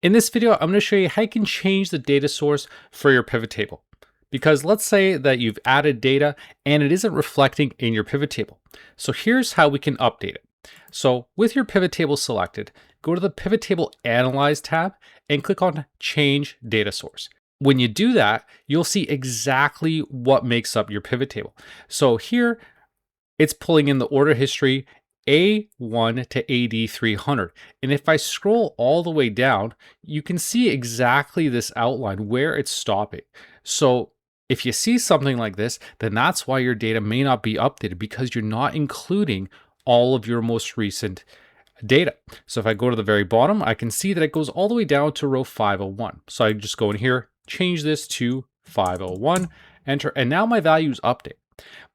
In this video, I'm going to show you how you can change the data source for your pivot table. Because let's say that you've added data and it isn't reflecting in your pivot table. So here's how we can update it. So with your pivot table selected, go to the Pivot Table Analyze tab and click on Change Data Source. When you do that, you'll see exactly what makes up your pivot table. So here, it's pulling in the order history A1 to AD300. And if I scroll all the way down, you can see exactly this outline where it's stopping. So if you see something like this, then that's why your data may not be updated, because you're not including all of your most recent data. So if I go to the very bottom, I can see that it goes all the way down to row 501. So I just go in here, change this to 501, enter, and now my values update.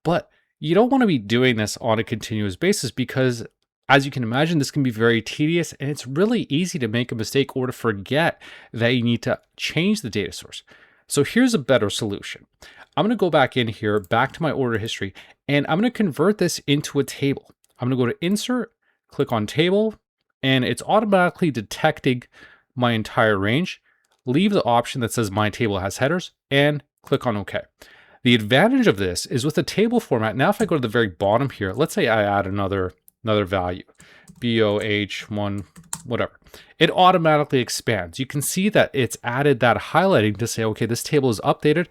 But you don't want to be doing this on a continuous basis because, as you can imagine, this can be very tedious and it's really easy to make a mistake or to forget that you need to change the data source. So here's a better solution. I'm going to go back in here, back to my order history, and I'm going to convert this into a table. I'm going to go to Insert, click on Table, and it's automatically detecting my entire range. Leave the option that says My Table Has Headers and click on OK. The advantage of this is with the table format. Now, if I go to the very bottom here, let's say I add another value, BOH1, whatever, it automatically expands. You can see that it's added that highlighting to say, okay, this table is updated,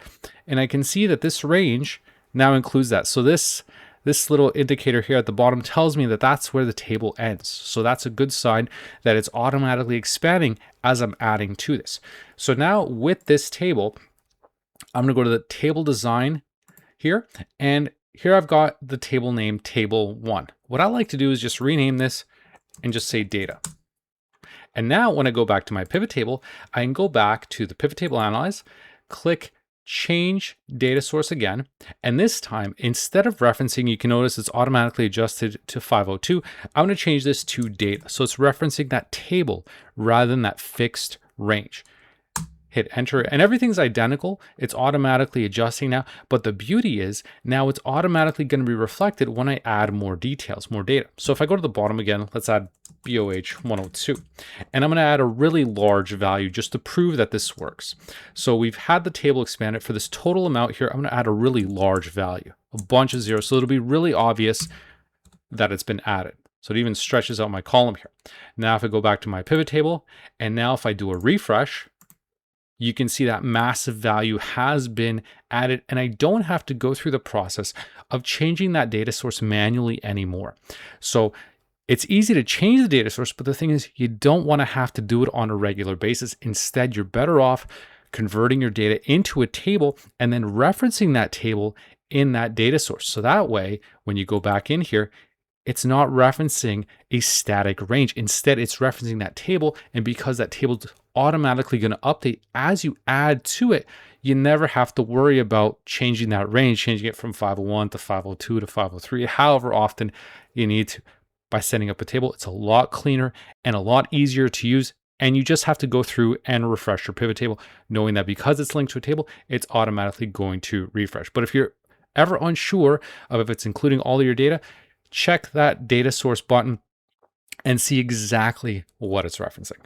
and I can see that this range now includes that. So this little indicator here at the bottom tells me that that's where the table ends. So that's a good sign that it's automatically expanding as I'm adding to this. So now with this table, I'm going to go to the table design here, and here I've got the table name table 1. What I like to do is just rename this and just say data. And now when I go back to my pivot table, I can go back to the Pivot Table Analyze, click Change Data Source again, and this time, instead of referencing, you can notice it's automatically adjusted to 502. I'm going to change this to data. So it's referencing that table rather than that fixed range. Hit enter and everything's identical. It's automatically adjusting now. But the beauty is now it's automatically going to be reflected when I add more details, more data. So if I go to the bottom again, let's add BOH 102. And I'm going to add a really large value just to prove that this works. So we've had the table expanded. For this total amount here, I'm going to add a really large value, a bunch of zeros. So it'll be really obvious that it's been added. So it even stretches out my column here. Now if I go back to my pivot table, and now if I do a refresh, you can see that massive value has been added, and I don't have to go through the process of changing that data source manually anymore. So it's easy to change the data source, but the thing is you don't want to have to do it on a regular basis. Instead, you're better off converting your data into a table and then referencing that table in that data source. So that way, when you go back in here, it's not referencing a static range. Instead, it's referencing that table. And because that table is automatically going to update as you add to it, you never have to worry about changing that range, changing it from 501 to 502 to 503, however often you need to. By setting up a table, it's a lot cleaner and a lot easier to use. And you just have to go through and refresh your pivot table, knowing that because it's linked to a table, it's automatically going to refresh. But if you're ever unsure of if it's including all of your data, check that data source button and see exactly what it's referencing.